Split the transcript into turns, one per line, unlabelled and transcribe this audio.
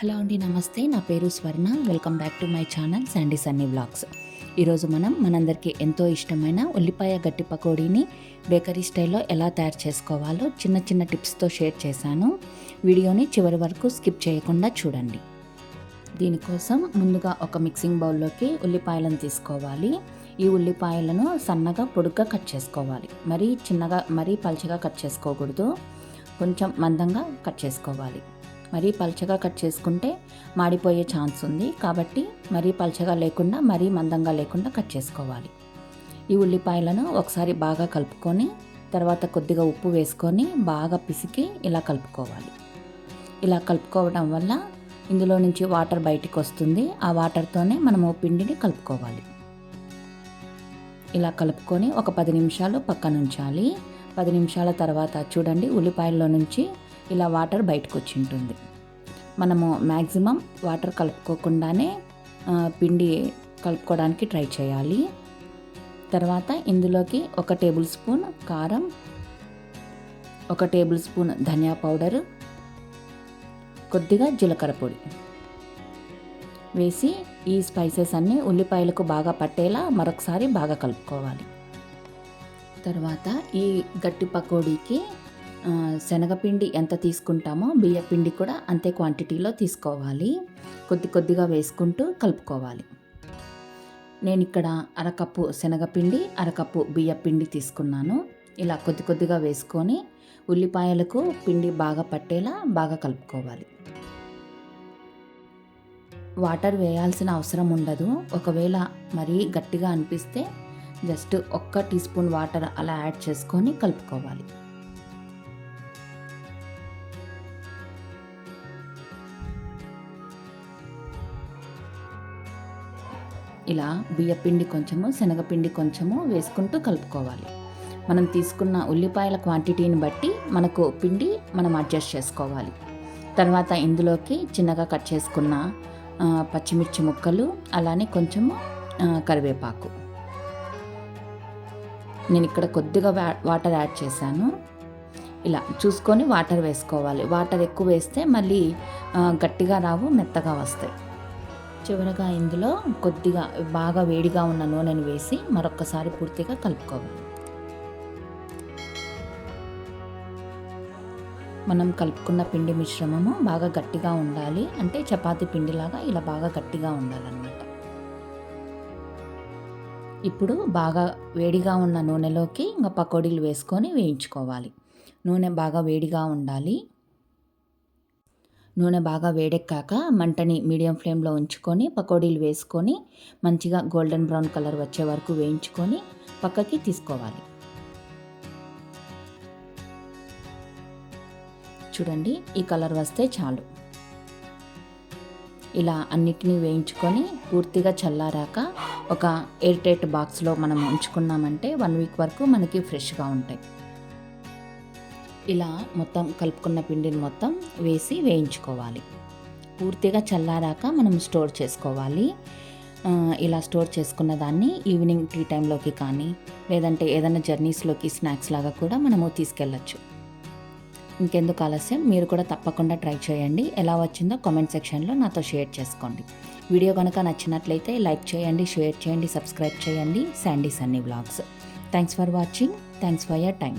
Hello అండి, నమస్తే. నా పేరు స్వర్ణ. Welcome back to my channel Sandy Sunny vlogs. ఈరోజు మనందరికీ ఎంతో ఇష్టమైన ఉల్లిపాయ గట్టి పకోడీని బేకరీ స్టైల్లో ఎలా తయారు చేసుకోవాలో చిన్న చిన్న టిప్స్తో షేర్ చేశాను. వీడియోని చివరి వరకు స్కిప్ చేయకుండా చూడండి. దీనికోసం ముందుగా ఒక మిక్సింగ్ బౌల్లోకి ఉల్లిపాయలను తీసుకోవాలి. ఈ ఉల్లిపాయలను సన్నగా పొడుగ్గా కట్ చేసుకోవాలి. మరీ పల్చగా కట్ చేసుకోకూడదు. కొంచెం మందంగా కట్ చేసుకోవాలి. మరీ పల్చగా కట్ చేసుకుంటే మాడిపోయే ఛాన్స్ ఉంది. కాబట్టి మరీ పల్చగా లేకుండా మరీ మందంగా లేకుండా కట్ చేసుకోవాలి. ఈ ఉల్లిపాయలను ఒకసారి బాగా కలుపుకొని తర్వాత కొద్దిగా ఉప్పు వేసుకొని బాగా పిసికి ఇలా కలుపుకోవాలి. ఇలా కలుపుకోవడం వల్ల ఇందులో నుంచి వాటర్ బయటికి వస్తుంది. ఆ వాటర్తోనే మనము పిండిని కలుపుకోవాలి. ఇలా కలుపుకొని ఒక 10 నిమిషాలు పక్కన ఉంచాలి. 10 నిమిషాల తర్వాత చూడండి, ఉల్లిపాయల్లో నుంచి ఇలా వాటర్ బయటకు వచ్చి ఉంటుంది. మనము మ్యాక్సిమం వాటర్ కలుపుకోకుండానే పిండి కలుపుకోవడానికి ట్రై చేయాలి. తర్వాత ఇందులోకి 1 టేబుల్ స్పూన్ కారం, 1 టేబుల్ స్పూన్ ధనియా పౌడరు, కొద్దిగా జీలకర్ర పొడి వేసి ఈ స్పైసెస్ అన్నీ ఉల్లిపాయలకు బాగా పట్టేలా మరొకసారి బాగా కలుపుకోవాలి. తర్వాత ఈ గట్టి పకోడీకి శనగపిండి ఎంత తీసుకుంటామో బియ్యపిండి కూడా అంతే క్వాంటిటీలో తీసుకోవాలి. కొద్దిగా వేసుకుంటూ కలుపుకోవాలి. నేను ఇక్కడ 1/2 కప్పు శనగపిండి, 1/2 కప్పు బియ్యపిండి తీసుకున్నాను. ఇలా కొద్దిగా వేసుకొని ఉల్లిపాయలకు పిండి బాగా పట్టేలా బాగా కలుపుకోవాలి. వాటర్ వేయాల్సిన అవసరం ఉండదు. ఒకవేళ మరీ గట్టిగా అనిపిస్తే జస్ట్ 1 టీ స్పూన్ వాటర్ అలా యాడ్ చేసుకొని కలుపుకోవాలి. ఇలా బియ్యపిండి కొంచెము, శనగపిండి కొంచెము వేసుకుంటూ కలుపుకోవాలి. మనం తీసుకున్న ఉల్లిపాయల క్వాంటిటీని బట్టి మనకు పిండి మనం అడ్జస్ట్ చేసుకోవాలి. తర్వాత ఇందులోకి చిన్నగా కట్ చేసుకున్న పచ్చిమిర్చి ముక్కలు, అలానే కొంచెము కరివేపాకు. నేను ఇక్కడ కొద్దిగా వాటర్ యాడ్ చేశాను. ఇలా చూసుకొని వాటర్ వేసుకోవాలి. వాటర్ ఎక్కువ వేస్తే మళ్ళీ గట్టిగా రావు, మెత్తగా వస్తాయి. చివరగా ఇందులో కొద్దిగా బాగా వేడిగా ఉన్న నూనెను వేసి మరొక్కసారి పూర్తిగా కలుపుకోవాలి. మనం కలుపుకున్న పిండి మిశ్రమము బాగా గట్టిగా ఉండాలి. అంటే చపాతీ పిండిలాగా ఇలా బాగా గట్టిగా ఉండాలన్నమాట. ఇప్పుడు బాగా వేడిగా ఉన్న నూనెలోకి ఇంకా పకోడీలు వేసుకొని వేయించుకోవాలి. నూనె బాగా వేడిగా ఉండాలి. నూనె బాగా వేడెక్కాక మంటని మీడియం ఫ్లేమ్లో ఉంచుకొని పకోడీలు వేసుకొని మంచిగా గోల్డెన్ బ్రౌన్ కలర్ వచ్చే వరకు వేయించుకొని పక్కకి తీసుకోవాలి. చూడండి, ఈ కలర్ వస్తే చాలు. ఇలా అన్నిటినీ వేయించుకొని పూర్తిగా చల్లారాక ఒక ఎయిర్ టైట్ బాక్స్లో మనం ఉంచుకున్నామంటే 1 వీక్ వరకు మనకి ఫ్రెష్గా ఉంటాయి. ఇలా మొత్తం కలుపుకున్న పిండిని మొత్తం వేసి వేయించుకోవాలి. పూర్తిగా చల్లారాక మనం స్టోర్ చేసుకోవాలి. ఇలా స్టోర్ చేసుకున్న దాన్ని ఈవినింగ్ టీ టైంలోకి కానీ లేదంటే ఏదైనా జర్నీస్లోకి స్నాక్స్ లాగా కూడా మనము తీసుకెళ్ళచ్చు. ఇంకెందుకు ఆలస్యం, మీరు కూడా తప్పకుండా ట్రై చేయండి. ఎలా వచ్చిందో కామెంట్ సెక్షన్లో నాతో షేర్ చేసుకోండి. వీడియో కనుక నచ్చినట్లయితే లైక్ చేయండి, షేర్ చేయండి, సబ్స్క్రైబ్ చేయండి. Sandy Sunny vlogs. Thanks for watching. Thanks for your time.